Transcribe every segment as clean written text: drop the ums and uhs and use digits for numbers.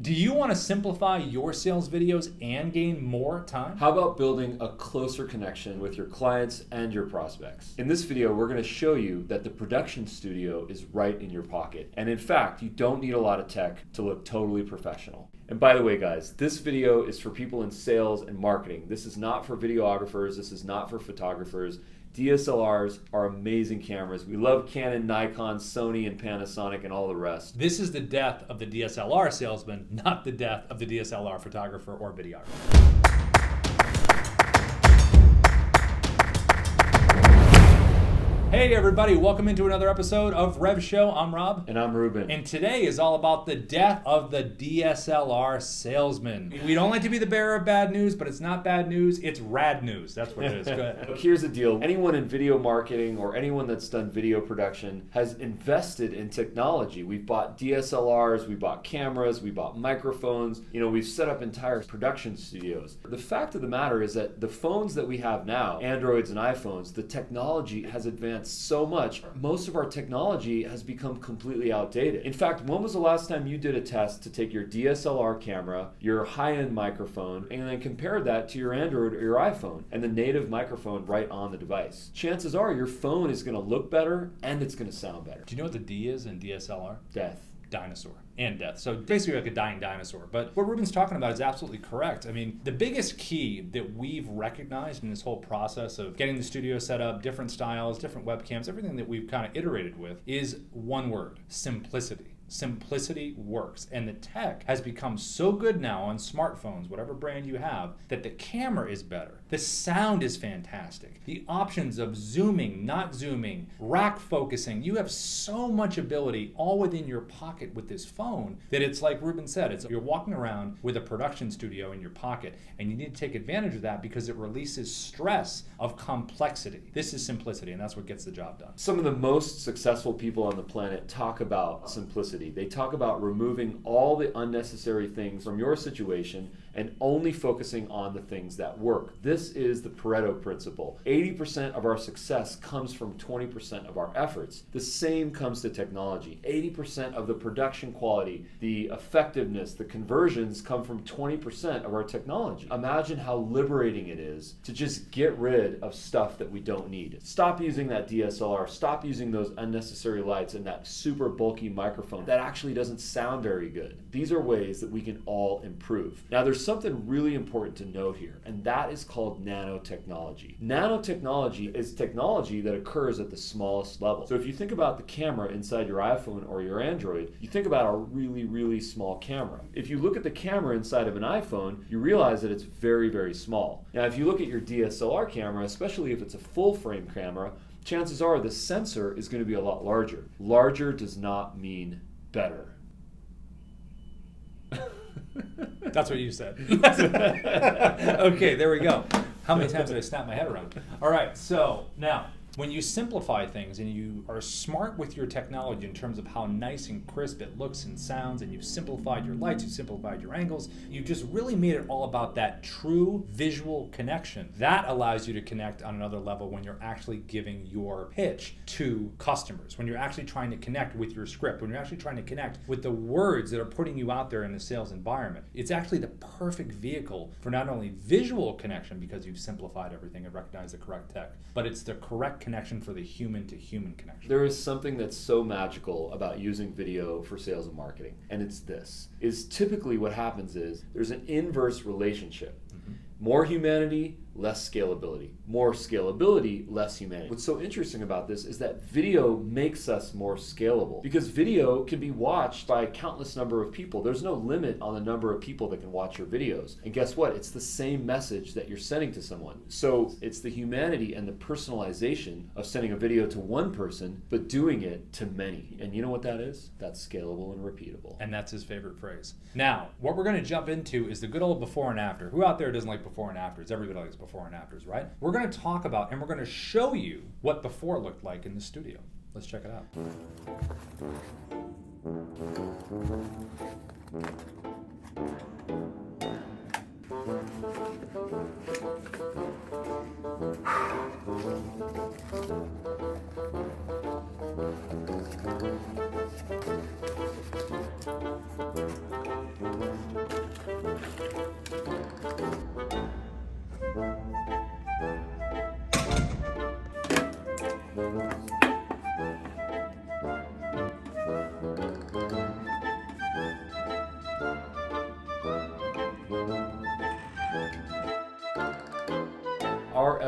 Do you want to simplify your sales videos and gain more time? How about building a closer connection with your clients and your prospects? In this video, we're going to show you that the production studio is right in your pocket. And in fact, you don't need a lot of tech to look totally professional. And by the way, guys, this video is for people in sales and marketing. This is not for videographers. This is not for photographers. DSLRs are amazing cameras. We love Canon, Nikon, Sony, and Panasonic, and all the rest. This is the death of the DSLR salesman, not the death of the DSLR photographer or videographer. Hey everybody, welcome into another episode of Rev Show. I'm Rob. And I'm Ruben. And today is all about the death of the DSLR salesman. We don't like to be the bearer of bad news, but it's not bad news, it's rad news. That's what it is. Go ahead. Look, here's the deal. Anyone in video marketing or anyone that's done video production has invested in technology. We've bought DSLRs, we bought cameras, we bought microphones. We've set up entire production studios. The fact of the matter is that the phones that we have now, Androids and iPhones, the technology has advanced so much. Most of our technology has become completely outdated. In fact, when was the last time you did a test to take your DSLR camera, your high-end microphone, and then compare that to your Android or your iPhone and the native microphone right on the device? Chances are your phone is going to look better and it's going to sound better. Do you know what the D is in DSLR? Death. Dinosaur and death. So basically like a dying dinosaur. But what Ruben's talking about is absolutely correct. I mean, the biggest key that we've recognized in this whole process of getting the studio set up, different styles, different webcams, everything that we've kind of iterated with is one word: simplicity. Simplicity works, and the tech has become so good now on smartphones, whatever brand you have, that the camera is better. The sound is fantastic. The options of zooming, not zooming, rack focusing, you have so much ability all within your pocket with this phone that it's like Ruben said, you're walking around with a production studio in your pocket, and you need to take advantage of that because it releases stress of complexity. This is simplicity, and that's what gets the job done. Some of the most successful people on the planet talk about simplicity. They talk about removing all the unnecessary things from your situation and only focusing on the things that work. This is the Pareto principle. 80% of our success comes from 20% of our efforts. The same comes to technology. 80% of the production quality, the effectiveness, the conversions come from 20% of our technology. Imagine how liberating it is to just get rid of stuff that we don't need. Stop using that DSLR. Stop using those unnecessary lights and that super bulky microphone that actually doesn't sound very good. These are ways that we can all improve. Now, there's something really important to note here, and that is called nanotechnology. Nanotechnology is technology that occurs at the smallest level. So if you think about the camera inside your iPhone or your Android, you think about a really, really small camera. If you look at the camera inside of an iPhone, you realize that it's very, very small. Now, if you look at your DSLR camera, especially if it's a full-frame camera, chances are the sensor is going to be a lot larger. Larger does not mean better. That's what you said. Okay, there we go. How many times did I snap my head around? All right, so now, when you simplify things and you are smart with your technology in terms of how nice and crisp it looks and sounds, and you've simplified your lights, you've simplified your angles, you've just really made it all about that true visual connection. That allows you to connect on another level when you're actually giving your pitch to customers, when you're actually trying to connect with your script, when you're actually trying to connect with the words that are putting you out there in the sales environment. It's actually the perfect vehicle for not only visual connection because you've simplified everything and recognized the correct tech, but it's the correct connection for the human-to-human connection. There is something that's so magical about using video for sales and marketing, and it's this. Is typically what happens is there's an inverse relationship. More humanity, less scalability. More scalability, less humanity. What's so interesting about this is that video makes us more scalable because video can be watched by a countless number of people. There's no limit on the number of people that can watch your videos. And guess what? It's the same message that you're sending to someone. So it's the humanity and the personalization of sending a video to one person, but doing it to many. And you know what that is? That's scalable and repeatable. And that's his favorite phrase. Now, what we're going to jump into is the good old before and after. Who out there doesn't like before and afters? Everybody likes before and afters, right? We're going to talk about and we're going to show you what before looked like in the studio. Let's check it out.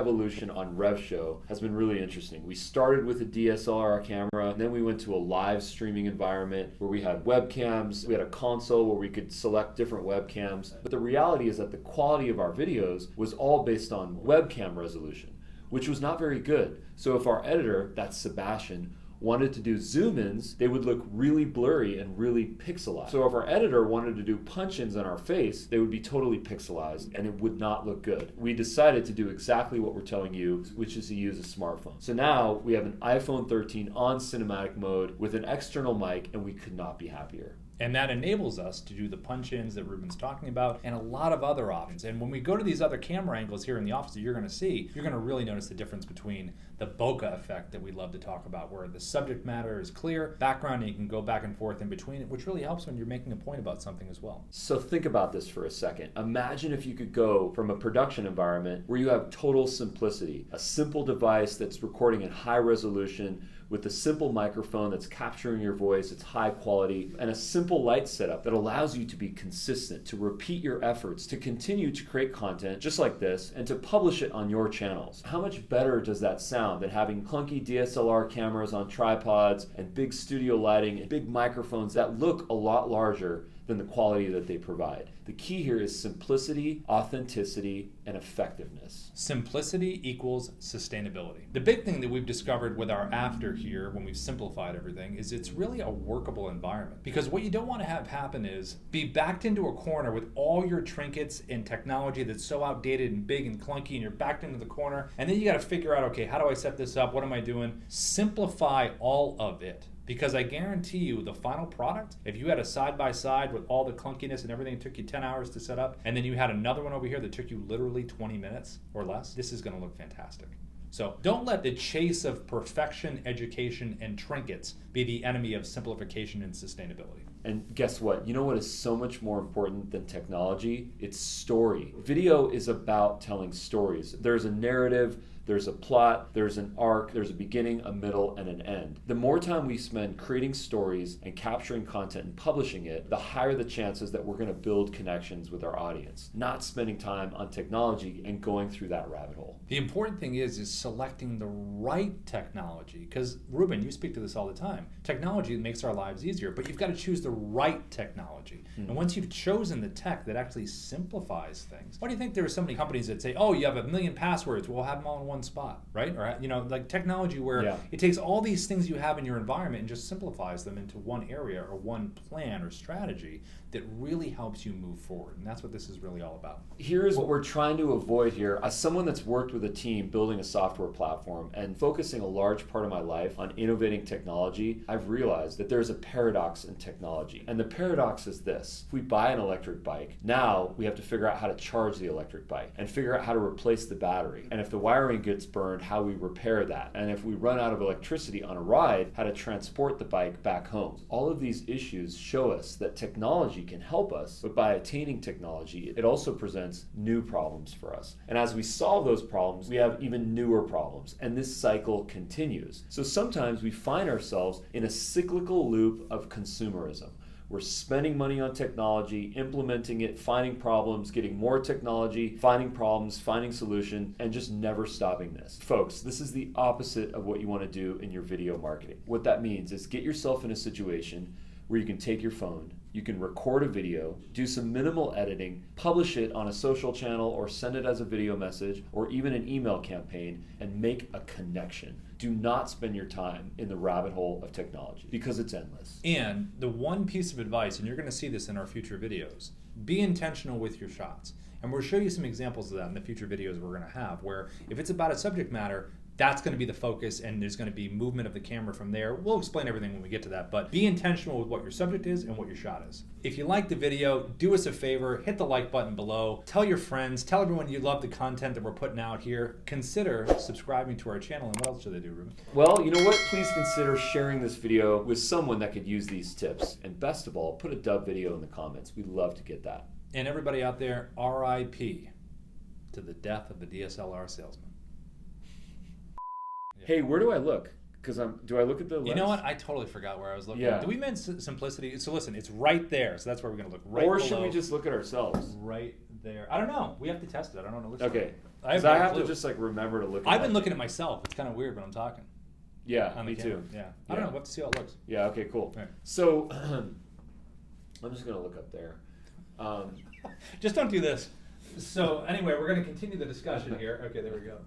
evolution on RevShow has been really interesting. We started with a DSLR camera, and then we went to a live streaming environment where we had webcams, we had a console where we could select different webcams. But the reality is that the quality of our videos was all based on webcam resolution, which was not very good. So if our editor, that's Sebastian, wanted to do zoom-ins, they would look really blurry and really pixelized. So if our editor wanted to do punch-ins on our face, they would be totally pixelized and it would not look good. We decided to do exactly what we're telling you, which is to use a smartphone. So now we have an iPhone 13 on cinematic mode with an external mic, and we could not be happier. And that enables us to do the punch-ins that Ruben's talking about and a lot of other options. And when we go to these other camera angles here in the office that you're going to see, you're going to really notice the difference between the bokeh effect that we love to talk about, where the subject matter is clear, background, and you can go back and forth in between it, which really helps when you're making a point about something as well. So think about this for a second. Imagine if you could go from a production environment where you have total simplicity, a simple device that's recording in high resolution, with a simple microphone that's capturing your voice, it's high quality, and a simple light setup that allows you to be consistent, to repeat your efforts, to continue to create content just like this, and to publish it on your channels. How much better does that sound than having clunky DSLR cameras on tripods and big studio lighting and big microphones that look a lot larger than the quality that they provide? The key here is simplicity, authenticity, and effectiveness. Simplicity equals sustainability. The big thing that we've discovered with our after here, when we've simplified everything, is it's really a workable environment. Because what you don't want to have happen is be backed into a corner with all your trinkets and technology that's so outdated and big and clunky, and you're backed into the corner, and then you got to figure out, okay, how do I set this up? What am I doing? Simplify all of it. Because I guarantee you the final product, if you had a side-by-side with all the clunkiness and everything, it took you 10 hours to set up, and then you had another one over here that took you literally 20 minutes or less, this is going to look fantastic. So don't let the chase of perfection, education, and trinkets be the enemy of simplification and sustainability. And guess what? You know what is so much more important than technology? It's story. Video is about telling stories. There's a narrative, there's a plot, there's an arc, there's a beginning, a middle, and an end. The more time we spend creating stories and capturing content and publishing it, the higher the chances that we're going to build connections with our audience, not spending time on technology and going through that rabbit hole. The important thing is selecting the right technology, because Ruben, you speak to this all the time. Technology makes our lives easier, but you've got to choose the right technology. And once you've chosen the tech that actually simplifies things, why do you think there are so many companies that say, oh, you have 1 million passwords, we'll have them all in one spot, right? Or, you know, like technology where it takes all these things you have in your environment and just simplifies them into one area or one plan or strategy that really helps you move forward. And that's what this is really all about. Here's what we're trying to avoid here. As someone that's worked with a team building a software platform and focusing a large part of my life on innovating technology, I've realized that there's a paradox in technology. And the paradox is this: if we buy an electric bike, now we have to figure out how to charge the electric bike and figure out how to replace the battery. And if the wiring gets burned, how we repair that. And if we run out of electricity on a ride, how to transport the bike back home. All of these issues show us that technology can help us, but by attaining technology, it also presents new problems for us. And as we solve those problems, we have even newer problems, and this cycle continues. So sometimes we find ourselves in a cyclical loop of consumerism. We're spending money on technology, implementing it, finding problems, getting more technology, finding problems, finding solution, and just never stopping this. Folks, this is the opposite of what you want to do in your video marketing. What that means is get yourself in a situation where you can take your phone, you can record a video, do some minimal editing, publish it on a social channel or send it as a video message or even an email campaign, and make a connection. Do not spend your time in the rabbit hole of technology because it's endless. And the one piece of advice, and you're going to see this in our future videos, be intentional with your shots. And we'll show you some examples of that in the future videos we're going to have, where if it's about a subject matter, that's going to be the focus, and there's going to be movement of the camera from there. We'll explain everything when we get to that, but be intentional with what your subject is and what your shot is. If you like the video, do us a favor, hit the like button below, tell your friends, tell everyone you love the content that we're putting out here. Consider subscribing to our channel, and what else should they do, Ruben? Well, you know what? Please consider sharing this video with someone that could use these tips. And best of all, put a dub video in the comments. We'd love to get that. And everybody out there, RIP to the death of the DSLR salesman. Hey, where do I look? Because do I look at the lens? You know what? I totally forgot where I was looking. Yeah. Do we mean simplicity? So listen, it's right there. So that's where we're going to look right below. Or should we just look at ourselves? Right there. there. I don't know. We have to test it. I don't know what it looks like. Okay. I have Because I no have clue. to just like remember to look at I've been that. looking at myself. It's kind of weird when I'm talking. Yeah, On the me camera. too. Yeah. I don't Yeah. know. We'll have to see how it looks. Yeah, okay, cool. Right. So I'm just gonna look up there. Just don't do this. So anyway, we're going to continue the discussion here. Okay, there we go.